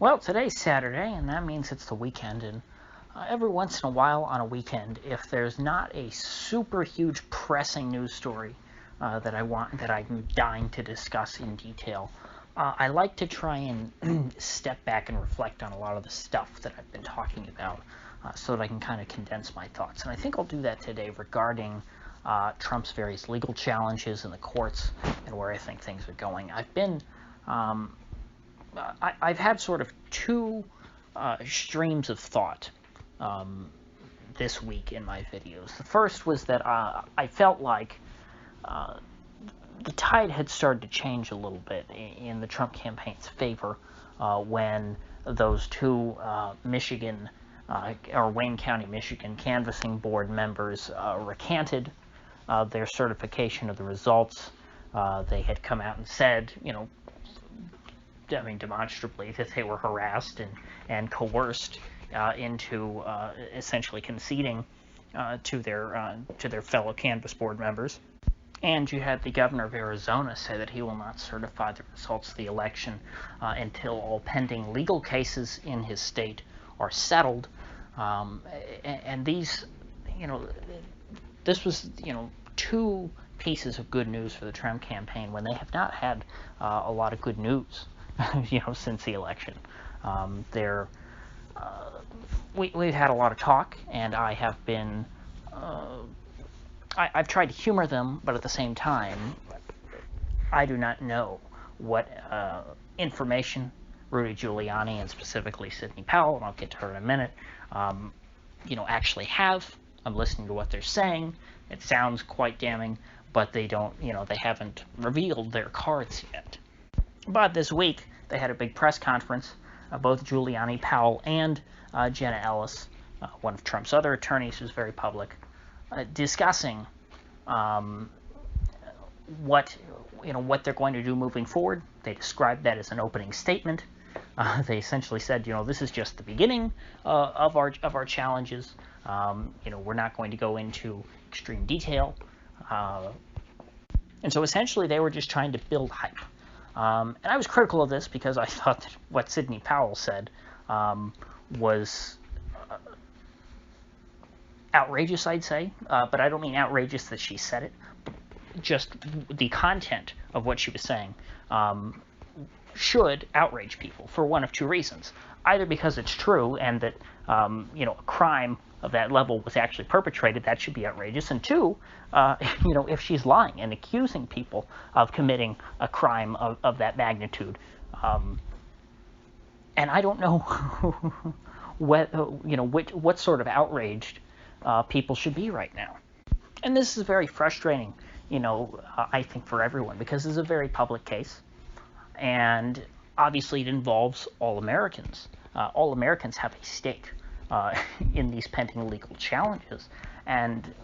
Well, today's Saturday, and that means it's the weekend. And every once in a while on a weekend, if there's not a super huge pressing news story that I'm dying to discuss in detail, I like to try and step back and reflect on a lot of the stuff that I've been talking about, so that I can kind of condense my thoughts. And I think I'll do that today regarding Trump's various legal challenges in the courts and where I think things are going. I've had sort of two streams of thought this week in my videos. The first was that I felt like the tide had started to change a little bit in the Trump campaign's favor when those two Michigan or Wayne County, Michigan canvassing board members recanted their certification of the results. They had come out and said, demonstrably, that they were harassed and coerced into essentially conceding to their fellow canvass board members. And you had the governor of Arizona say that he will not certify the results of the election until all pending legal cases in his state are settled. And these, this was, two pieces of good news for the Trump campaign when they have not had a lot of good news, since the election. We've had a lot of talk, and I have been. I've tried to humor them, but at the same time, I do not know what information Rudy Giuliani and specifically Sidney Powell, and I'll get to her in a minute, actually have. I'm listening to what they're saying. It sounds quite damning, but they don't, they haven't revealed their cards yet. But this week, they had a big press conference, both Giuliani, Powell, and Jenna Ellis, one of Trump's other attorneys who's very public, discussing what they're going to do moving forward. They described that as an opening statement. They essentially said, this is just the beginning of our challenges. We're not going to go into extreme detail. And so essentially, they were just trying to build hype. And I was critical of this because I thought that what Sidney Powell said was outrageous, I'd say, but I don't mean outrageous that she said it. Just the content of what she was saying should outrage people for one of two reasons. Either because it's true and that a crime of that level was actually perpetrated, that should be outrageous, and two, if she's lying and accusing people of committing a crime of that magnitude, and I don't know what sort of outraged people should be right now. And this is very frustrating, I think, for everyone, because this is a very public case, and obviously it involves all Americans. All Americans have a stake in these pending legal challenges, and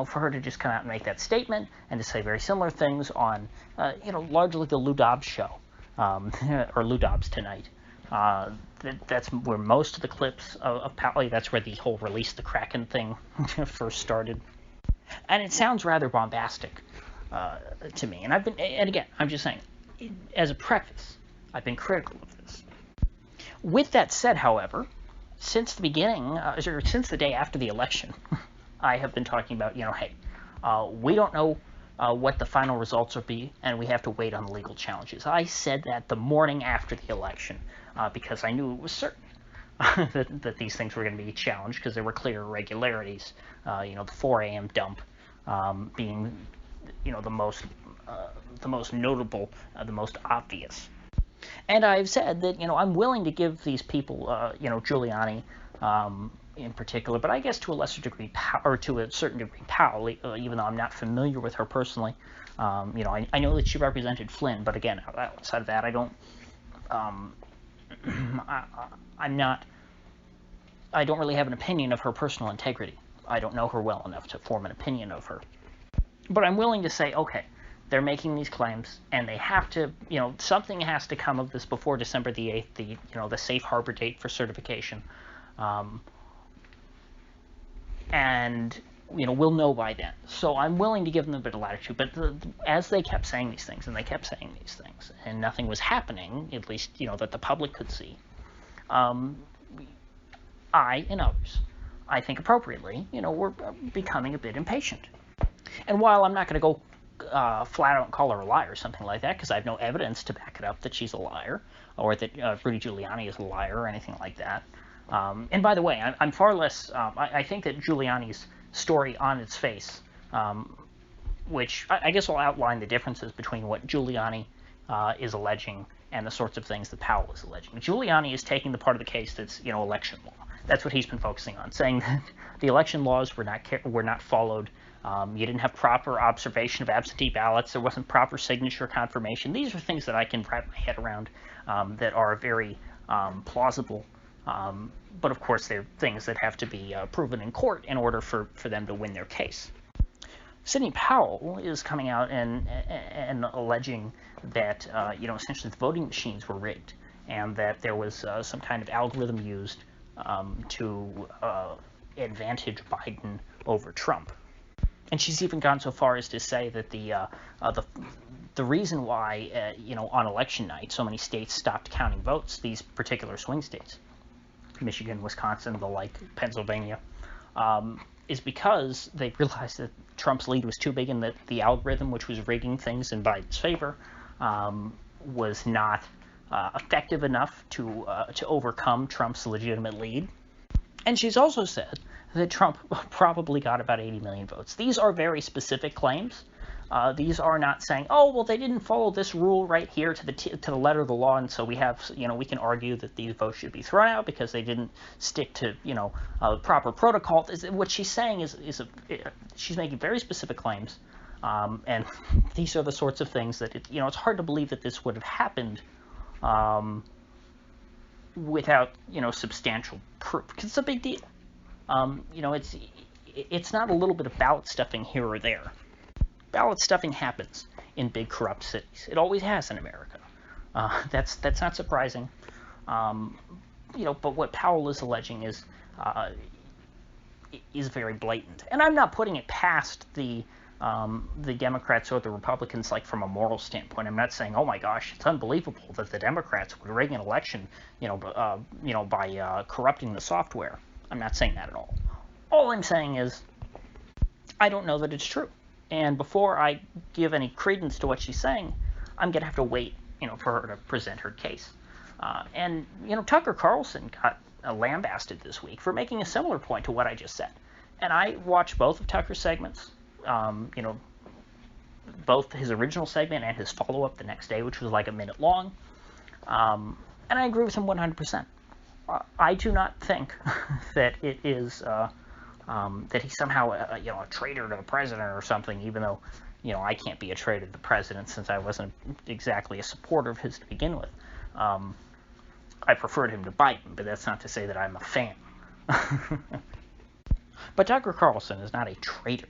for her to just come out and make that statement and to say very similar things on largely the Lou Dobbs show, or Lou Dobbs Tonight. That's where most of the clips of Powell, that's where the whole release the Kraken thing first started. And it sounds rather bombastic to me. And again, I'm just saying, as a preface, I've been critical of this. With that said, however, since the beginning, or since the day after the election, I have been talking about, hey, we don't know what the final results will be, and we have to wait on the legal challenges. I said that the morning after the election because I knew it was certain that these things were going to be challenged because there were clear irregularities. The 4 a.m. dump being, the most notable, the most obvious. And I've said that, I'm willing to give these people, Giuliani in particular, but I guess to a lesser degree, or to a certain degree, Powell, even though I'm not familiar with her personally. I know that she represented Flynn, but again, outside of that, I don't, I don't really have an opinion of her personal integrity. I don't know her well enough to form an opinion of her. But I'm willing to say, okay, they're making these claims, and they have to, something has to come of this before December the 8th, the safe harbor date for certification. And, we'll know by then. So I'm willing to give them a bit of latitude. But as they kept saying these things, and they kept saying these things, and nothing was happening, at least, that the public could see, um, I and others, I think appropriately, we're becoming a bit impatient. And while I'm not going to go flat out and call her a liar or something like that, because I have no evidence to back it up that she's a liar or that Rudy Giuliani is a liar or anything like that. And by the way, I'm far less. I think that Giuliani's story on its face, which I guess will outline the differences between what Giuliani is alleging and the sorts of things that Powell is alleging. Giuliani is taking the part of the case that's election law. That's what he's been focusing on, saying that the election laws were not followed. You didn't have proper observation of absentee ballots. There wasn't proper signature confirmation. These are things that I can wrap my head around that are very plausible. But of course, they're things that have to be proven in court in order for them to win their case. Sidney Powell is coming out and alleging that essentially the voting machines were rigged and that there was some kind of algorithm used to advantage Biden over Trump. And she's even gone so far as to say that the reason why on election night so many states stopped counting votes, these particular swing states, Michigan, Wisconsin, the like, Pennsylvania, is because they realized that Trump's lead was too big and that the algorithm, which was rigging things in Biden's favor, was not effective enough to overcome Trump's legitimate lead. And she's also said that Trump probably got about 80 million votes. These are very specific claims. These are not saying, oh, well, they didn't follow this rule right here to the letter of the law, and so we have, we can argue that these votes should be thrown out because they didn't stick to, proper protocol. What she's saying is she's making very specific claims, and these are the sorts of things that it's hard to believe that this would have happened without substantial proof, because it's a big deal. It's not a little bit of ballot stuffing here or there. Ballot stuffing happens in big corrupt cities. It always has in America. That's not surprising. But what Powell is alleging is very blatant. And I'm not putting it past the Democrats or the Republicans, like from a moral standpoint. I'm not saying, oh my gosh, it's unbelievable that the Democrats would rig an election, by corrupting the software. I'm not saying that at all. All I'm saying is, I don't know that it's true. And before I give any credence to what she's saying, I'm going to have to wait, for her to present her case. And Tucker Carlson got lambasted this week for making a similar point to what I just said. And I watched both of Tucker's segments, both his original segment and his follow-up the next day, which was like a minute long. And I agree with him 100%. I do not think that it is that he's somehow a traitor to the president or something, even though I can't be a traitor to the president since I wasn't exactly a supporter of his to begin with. I preferred him to Biden, but that's not to say that I'm a fan. But Tucker Carlson is not a traitor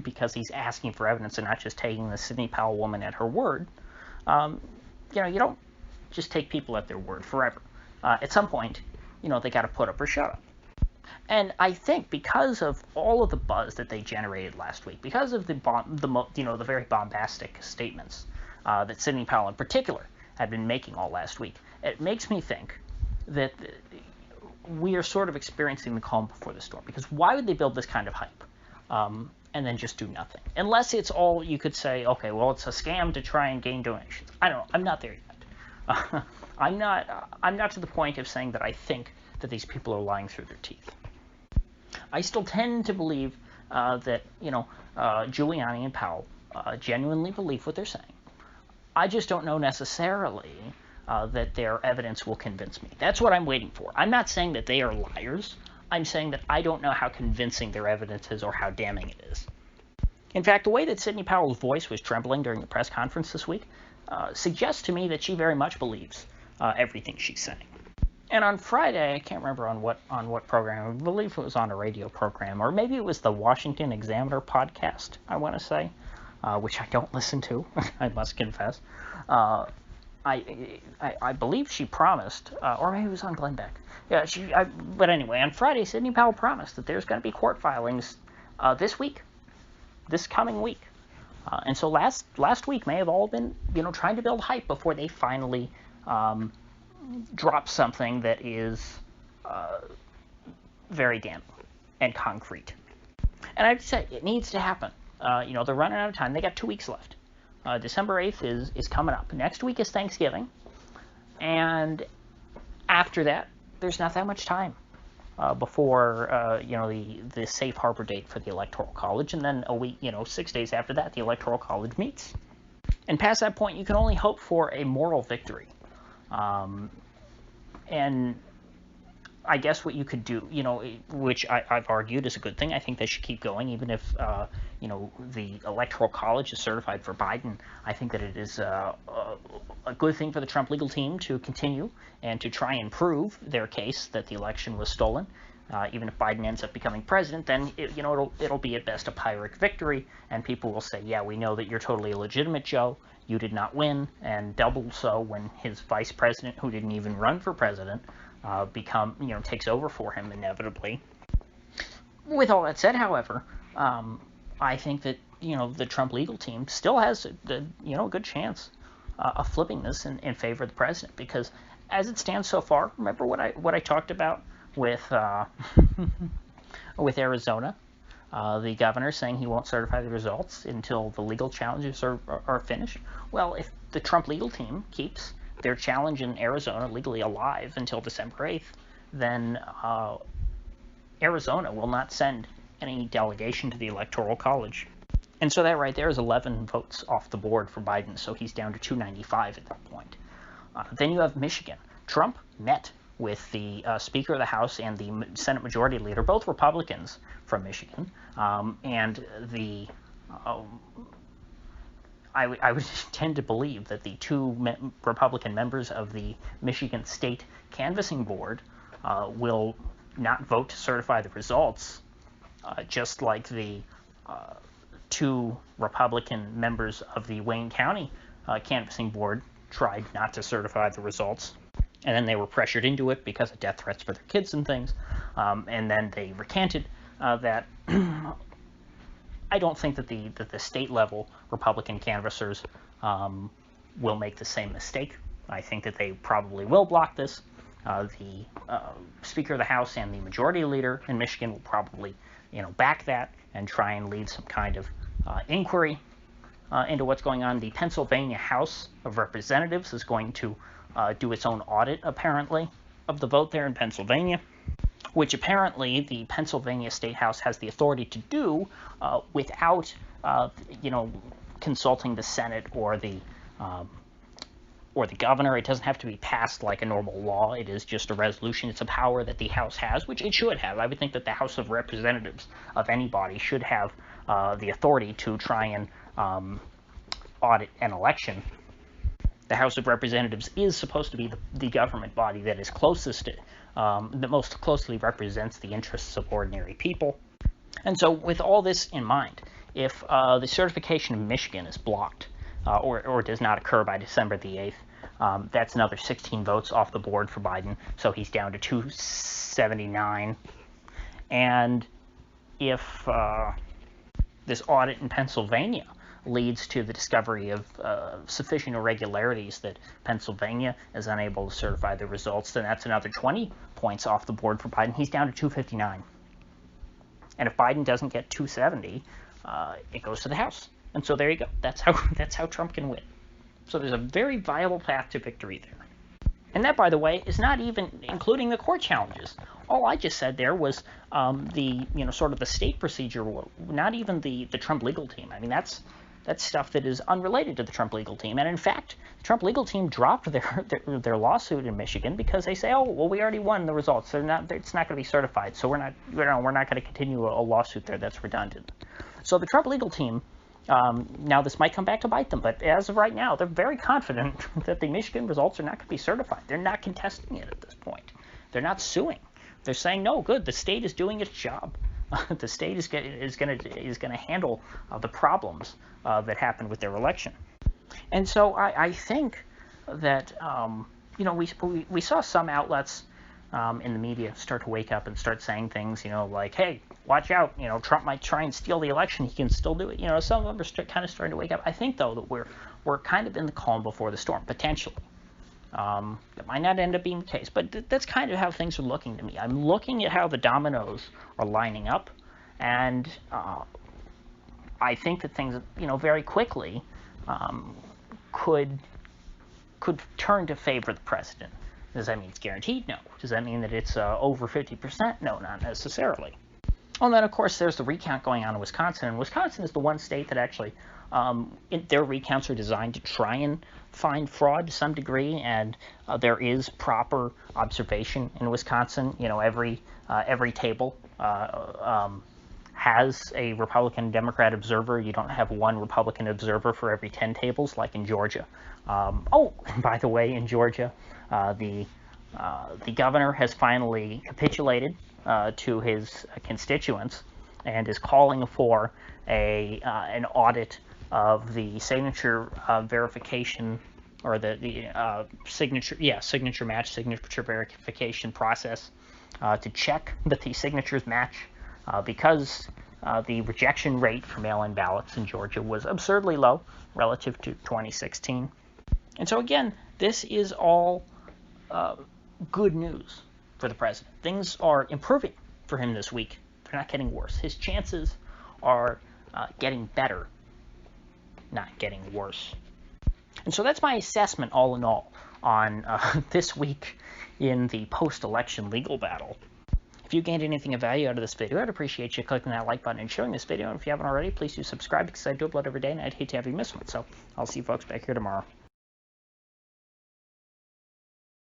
because he's asking for evidence and not just taking the Sidney Powell woman at her word. You don't just take people at their word forever. At some point, they got to put up or shut up. And I think because of all of the buzz that they generated last week, because of the very bombastic statements that Sidney Powell in particular had been making all last week, it makes me think that we are sort of experiencing the calm before the storm. Because why would they build this kind of hype and then just do nothing? Unless it's all you could say, okay, well, it's a scam to try and gain donations. I don't know. I'm not there yet. I'm not to the point of saying that I think that these people are lying through their teeth. I still tend to believe that Giuliani and Powell genuinely believe what they're saying. I just don't know necessarily that their evidence will convince me. That's what I'm waiting for. I'm not saying that they are liars. I'm saying that I don't know how convincing their evidence is or how damning it is. In fact, the way that Sidney Powell's voice was trembling during the press conference this week suggests to me that she very much believes everything she's saying. And on Friday, I can't remember on what program, I believe it was on a radio program, or maybe it was the Washington Examiner podcast, I want to say, which I don't listen to, I must confess. I believe she promised, or maybe it was on Glenn Beck. Yeah, but anyway, on Friday, Sidney Powell promised that there's going to be court filings this coming week. And so last week may have all been, trying to build hype before they finally drop something that is very damning and concrete. And I'd say it needs to happen. They're running out of time. They got 2 weeks left. December 8th is coming up. Next week is Thanksgiving. And after that, there's not that much time before, the safe harbor date for the Electoral College. And then a week, 6 days after that, the Electoral College meets. And past that point, you can only hope for a moral victory. And I guess what you could do, which I've argued is a good thing. I think they should keep going, even if, the Electoral College is certified for Biden. I think that it is a good thing for the Trump legal team to continue and to try and prove their case that the election was stolen. Even if Biden ends up becoming president, then it'll be at best a Pyrrhic victory, and people will say, yeah, we know that you're totally illegitimate, Joe. You did not win, and double so when his vice president, who didn't even run for president, takes over for him inevitably. With all that said, however, I think that the Trump legal team still has a good chance of flipping this in favor of the president, because as it stands so far, remember what I talked about with with Arizona, the governor saying he won't certify the results until the legal challenges are finished. Well, if the Trump legal team keeps their challenge in Arizona legally alive until December 8th, then Arizona will not send any delegation to the Electoral College. And so that right there is 11 votes off the board for Biden, so he's down to 295 at that point. Then you have Michigan. Trump met with the Speaker of the House and the Senate Majority Leader, both Republicans from Michigan, and I would tend to believe that the two Republican members of the Michigan State Canvassing Board will not vote to certify the results, just like the two Republican members of the Wayne County Canvassing Board tried not to certify the results. And then they were pressured into it because of death threats for their kids and things. And then they recanted that. I don't think that the state level Republican canvassers will make the same mistake. I think that they probably will block this. The Speaker of the House and the Majority Leader in Michigan will probably, back that and try and lead some kind of inquiry into what's going on. The Pennsylvania House of Representatives is going to do its own audit, apparently, of the vote there in Pennsylvania, which apparently the Pennsylvania State House has the authority to do without, consulting the Senate or the governor. It doesn't have to be passed like a normal law. It is just a resolution. It's a power that the House has, which it should have. I would think that the House of Representatives of anybody should have the authority to try and audit an election. The House of Representatives is supposed to be the government body that is closest, that most closely represents the interests of ordinary people. And so with all this in mind, if the certification of Michigan is blocked or does not occur by December the 8th, that's another 16 votes off the board for Biden, so he's down to 279. And if this audit in Pennsylvania leads to the discovery of sufficient irregularities that Pennsylvania is unable to certify the results, then that's another 20 points off the board for Biden. He's down to 259. And if Biden doesn't get 270, it goes to the House. And so there you go. That's how Trump can win. So there's a very viable path to victory there. And that, by the way, is not even including the court challenges. All I just said there was sort of the state procedure, not even the Trump legal team. I mean, that's stuff that is unrelated to the Trump legal team. And in fact, the Trump legal team dropped their lawsuit in Michigan because they say, oh, well, we already won the results. It's not going to be certified, so we're not going to continue a lawsuit there. That's redundant. So the Trump legal team, now this might come back to bite them, but as of right now, they're very confident that the Michigan results are not going to be certified. They're not contesting it at this point. They're not suing. They're saying, no, good, the state is doing its job. The state is going to handle the problems that happened with their election. And so I think that we saw some outlets in the media start to wake up and start saying things, like, hey, watch out, Trump might try and steal the election. He can still do it. Some of them are kind of starting to wake up. I think, though, that we're kind of in the calm before the storm, potentially. That might not end up being the case, but that's kind of how things are looking to me. I'm looking at how the dominoes are lining up, and I think that things, very quickly could turn to favor the president. Does that mean it's guaranteed? No. Does that mean that it's over 50%? No, not necessarily. And then, of course, there's the recount going on in Wisconsin. And Wisconsin is the one state that actually, their recounts are designed to try and find fraud to some degree, and there is proper observation in Wisconsin. Every table has a Republican Democrat observer. You don't have one Republican observer for every 10 tables like in Georgia. And by the way, in Georgia, the governor has finally capitulated to his constituents and is calling for an audit of the signature verification, or the signature verification process to check that the signatures match, because the rejection rate for mail-in ballots in Georgia was absurdly low relative to 2016. And so again, this is all good news for the president. Things are improving for him this week. They're not getting worse. His chances are getting better, not getting worse. And so that's my assessment, all in all, on this week in the post-election legal battle. If you gained anything of value out of this video, I'd appreciate you clicking that like button and sharing this video. And if you haven't already, please do subscribe, because I do upload every day and I'd hate to have you miss one. So I'll see you folks back here tomorrow.